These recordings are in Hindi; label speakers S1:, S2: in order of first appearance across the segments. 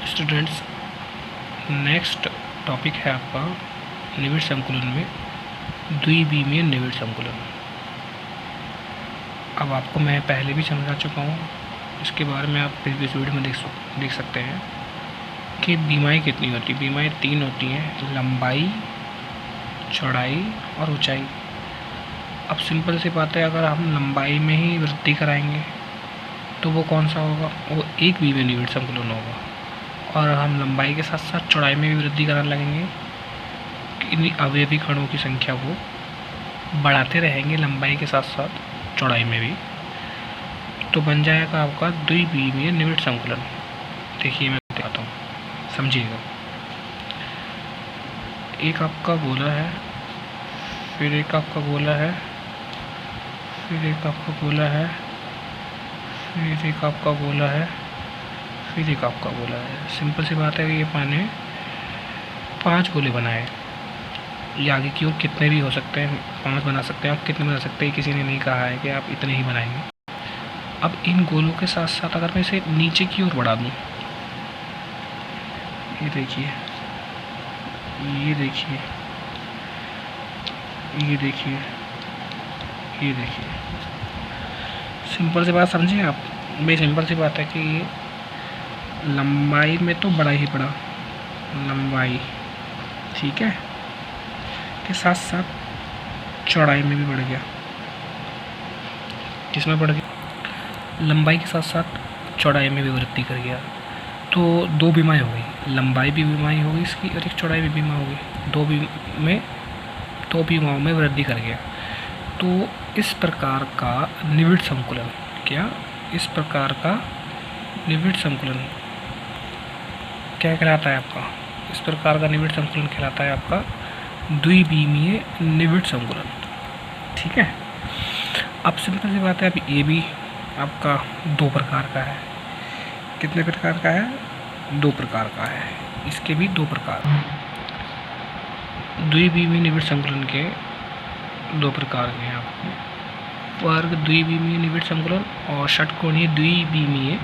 S1: स्टूडेंट्स, नेक्स्ट टॉपिक है आपका निविड़ संकुलन में द्विविमीय निविड़ संकुलन। अब आपको मैं पहले भी समझा चुका हूँ, इसके बारे में आप प्रीवियस वीडियो में देख सकते हैं कि बीमाएँ कितनी होती है। बीमाएँ 3 होती हैं, लंबाई, चौड़ाई और ऊंचाई। अब सिंपल सी बात है, अगर हम लंबाई में ही वृद्धि कराएंगे तो वो कौन सा होगा? वो एक विमीय निविड़ संकुलन होगा। और हम लंबाई के साथ साथ चौड़ाई में भी वृद्धि कराने लगेंगे, इन अवयवी कणों की संख्या को बढ़ाते रहेंगे लंबाई के साथ साथ चौड़ाई में भी, तो बन जाएगा आपका द्विविमीय निविड़ संकुलन। देखिए मैं बताता हूँ, समझिएगा। एक आपका गोला है, फिर एक आपका गोला है, फिर एक आपका गोला है, फिर एक आपका गोला है, फिर एक आपका गोला है। सिंपल सी बात है कि ये पाने 5 गोले बनाए। ये आगे की ओर कितने भी हो सकते हैं, 5 बना सकते हैं, आप कितने बना सकते हैं, किसी ने नहीं कहा है कि आप इतने ही बनाएंगे। अब इन गोलों के साथ साथ अगर मैं इसे नीचे की ओर बढ़ा दूँ, ये देखिए, ये देखिए, ये देखिए, ये देखिए। सिंपल सी बात समझिए आप। भाई सिंपल सी बात है कि लंबाई में तो बड़ा ही बड़ा, लंबाई ठीक है, के साथ साथ चौड़ाई में भी बढ़ गया। किसमें बढ़ गया? लंबाई के साथ साथ चौड़ाई में भी वृद्धि कर गया। तो 2 बीमाएँ हो गई, लंबाई भी बीमाई हो गई इसकी और एक चौड़ाई भी बीमा हो गई। 2 बीमाओं में वृद्धि कर गया। तो इस प्रकार का निविड़ संकुलन, क्या इस प्रकार का निविड़ संकुलन क्या कहलाता है आपका? इस प्रकार का निविड़ संकुलन कहलाता है आपका द्विविमीय निविड़ संकुलन। ठीक है। अब सिंपल सी बात है, अब ये भी आपका 2 प्रकार का है। कितने प्रकार का है? 2 प्रकार का है। इसके भी 2 प्रकार। द्विविमीय निविड़ संकुलन के 2 प्रकार के हैं आपको, वर्ग द्विविमीय निविड़ संकुलन और षटकोणीय द्विविमीय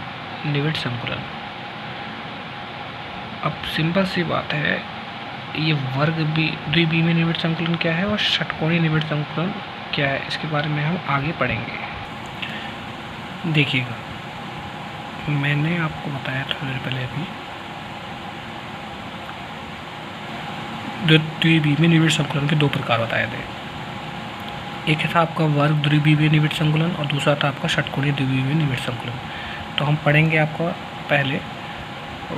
S1: निविड़ संकुलन। अब सिंपल सी बात है, ये वर्ग द्विविमीय निविड़ संकुलन क्या है और षटकोणीय निविड़ संकुलन क्या है, इसके बारे में हम आगे पढ़ेंगे। देखिएगा, मैंने आपको बताया थोड़ी देर पहले अभी, द्विविमीय निविड़ संकुलन के 2 प्रकार बताए थे। एक था आपका वर्ग द्विविमीय निविड़ संकुलन और दूसरा था आपका षटकोणीय द्विविमीय निविड़ संकुलन। तो हम पढ़ेंगे आपका पहले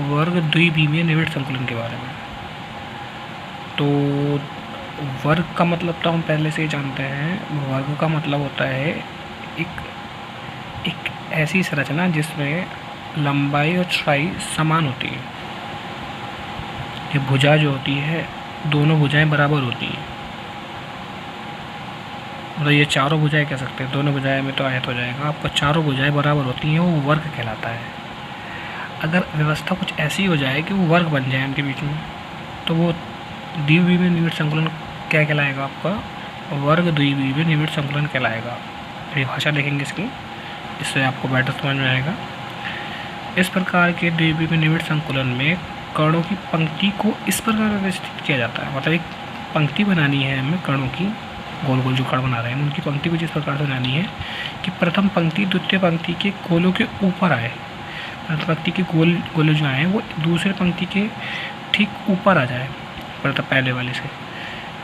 S1: वर्ग द्विविमीय निविड़ संकुलन के बारे में। तो वर्ग का मतलब तो हम पहले से ही जानते हैं। वर्ग का मतलब होता है एक ऐसी संरचना जिसमें लंबाई और चौड़ाई समान होती है। ये भुजा जो होती है, दोनों भुजाएं बराबर होती हैं। मतलब ये चारों भुजाएं कह सकते हैं, दोनों भुजाएं में तो आयत हो जाएगा आपको, चारों भुजाएं बराबर होती हैं, वो वर्ग कहलाता है। अगर व्यवस्था कुछ ऐसी हो जाए कि वो वर्ग बन जाए उनके बीच में, तो वो द्विविमीय निविड़ संकुलन क्या कहलाएगा आपका? वर्ग द्विविमीय निविड़ संकुलन कहलाएगा। परिभाषा लिखेंगे इसकी, इससे आपको बेटर समझ में आएगा। इस प्रकार के द्विविमीय निविड़ संकुलन में कणों की पंक्ति को इस प्रकार व्यवस्थित किया जाता है। मतलब एक पंक्ति बनानी है हमें, कणों की गोल गोल जो कण बना रहे हैं उनकी पंक्ति को जिस प्रकार से बनानी है कि प्रथम पंक्ति द्वितीय पंक्ति के गोलों के ऊपर आए। प्रथम पंक्ति के गोले जो आए वो दूसरे पंक्ति के ठीक ऊपर आ जाए, पहले वाले से।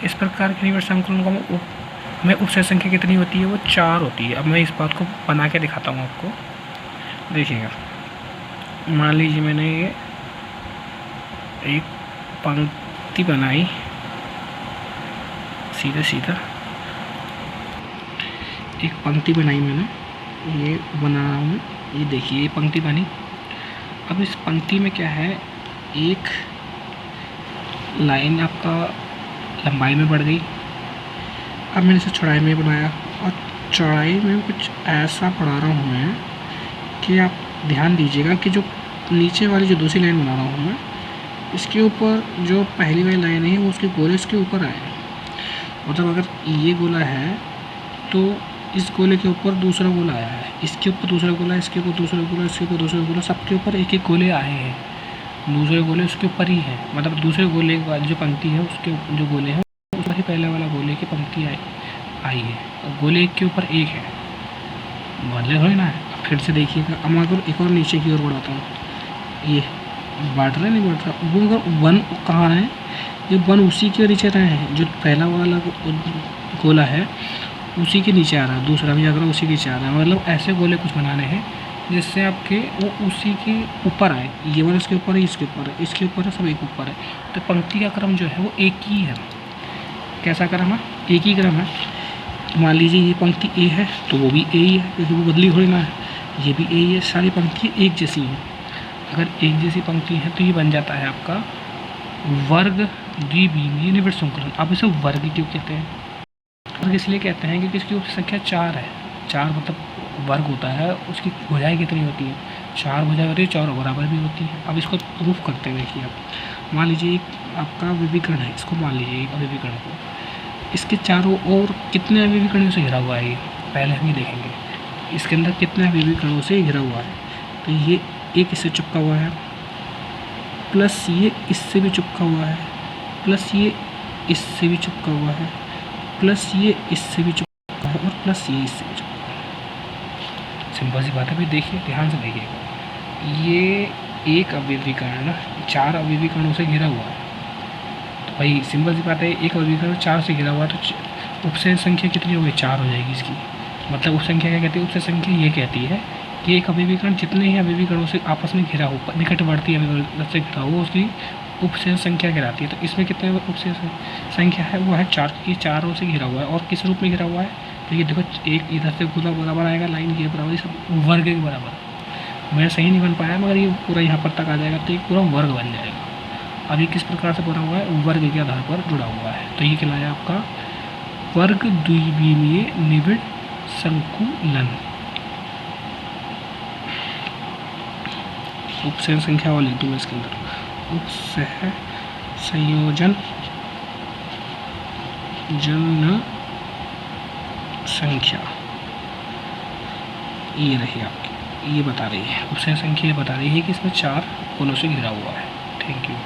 S1: इस प्रकार के निविड़ संकुलन को में उपसेट संख्या कितनी होती है? वो 4 होती है। अब मैं इस बात को बना के दिखाता हूँ आपको, देखिएगा। मान लीजिए मैंने ये एक पंक्ति बनाई, सीधा सीधा एक पंक्ति बनाई मैंने, ये बना रहा हूँ। ये देखिए, ये पंक्ति बनी। अब इस पंक्ति में क्या है, एक लाइन आपका लंबाई में बढ़ गई। अब मैंने इसे चौड़ाई में बनाया और चौड़ाई में कुछ ऐसा पढ़ा रहा हूँ मैं कि आप ध्यान दीजिएगा कि जो नीचे वाली जो दूसरी लाइन बना रहा हूँ मैं, इसके ऊपर जो पहली वाली लाइन है वो उसके गोले इसके ऊपर आए। मतलब अगर ये गोला है तो इस गोले के ऊपर दूसरा गोला आया है, इसके ऊपर दूसरा गोला, इसके ऊपर दूसरा गोला, इसके ऊपर दूसरा गोला, सबके ऊपर एक एक गोले आए हैं। दूसरे गोले उसके ऊपर ही है, मतलब दूसरे गोले वाली जो पंक्ति है उसके जो गोले हैं ऊपर ही पहले वाला गोले की पंक्ति आई है, और गोले एक के ऊपर एक है, बदले थोड़ी ना है। फिर से देखिएगा, अब मैं अगर एक और नीचे की ओर बढ़ाता हूँ, ये बढ़ रहा नहीं बढ़ रहा, वो अगर वन कहाँ है, ये वन उसी के नीचे रहे हैं, जो पहला वाला गोला है उसी के नीचे आ रहा है, दूसरा भी अगर उसी के नीचे आ रहा है, मतलब ऐसे गोले कुछ बनाने हैं जिससे आपके वो उसी के ऊपर आए। ये वाला इसके ऊपर है, इसके ऊपर है, इसके ऊपर है, सब एक ऊपर है, तो पंक्ति का क्रम जो है वो एक ही है। कैसा क्रम है? एक ही क्रम है। मान लीजिए ये पंक्ति ए है तो वो भी ए ही है, क्योंकि वो बदली थोड़ी ना है, ये भी ए ही है, सारी पंक्ति एक जैसी हैं। अगर एक जैसी पंक्ति है तो ये बन जाता है आपका वर्ग द्विविमीय निबिड़ संकुलन। आप इसे वर्ग क्यों कहते हैं? वर्ग इसलिए कहते हैं क्योंकि इसकी संख्या 4 है। 4 मतलब वर्ग होता है, उसकी भुजाएं कितनी होती है? 4 भुजाएं होती है, 4 बराबर भी होती है। अब इसको प्रूफ करते हैं। देखिए आप मान लीजिए एक आपका विविकर्ण है, इसको मान लीजिए एक विविकर्ण को, इसके चारों ओर कितने विविकर्णों से घिरा हुआ है ये पहले हम ये देखेंगे। इसके अंदर कितने विविकर्णों से घिरा हुआ है, तो ये एक इससे चिपका हुआ है, प्लस ये इससे भी चिपका हुआ है, प्लस ये इससे भी चिपका हुआ है, प्लस ये इससे भी चिपका है, और प्लस ये इससे भी चिपका है। सिंपल सी बात है भाई, देखिए ध्यान से देखिएगा, ये एक अवयवीकर्ण 4 अवयवीकरणों से घिरा हुआ है। तो भाई सिंपल सी बात है, एक अवयवीकरण 4 से घिरा हुआ, तो उपसेन संख्या कितनी होगी? 4 हो जाएगी इसकी। मतलब उप संख्या क्या कहती है? उपसेन संख्या ये कहती है कि एक अवयवीकरण जितने ही अवयवीकरणों से आपस में घिरा हो, निकटवर्ती अवयवीकरण से घिरा हो, उसकी उपसेन संख्या कहलाती है। तो इसमें कितने उपसेन संख्या है? वो है 4, ये 4 से घिरा हुआ है। और किस रूप में घिरा हुआ है? तो ये देखो, एक इधर से गोला बराबर आएगा, लाइन के बराबर, ये सब वर्ग के बराबर। मैं सही नहीं बन पाया, मगर ये पूरा यहाँ पर तक आ जाएगा तो ये पूरा वर्ग बन जाएगा। अब ये किस प्रकार से बना हुआ है? वर्ग के आधार पर जुड़ा हुआ है। तो ये कहलाया आपका वर्ग द्विविमीय निबिड़ संकुलन। उपसेन संख्या वाली दूँ इसके अंदर, उपसह संयोजन जन संख्या ये रही आपकी, ये बता रही है उपसह संख्या, ये बता रही है कि इसमें 4 कोनों से घिरा हुआ है। Thank you.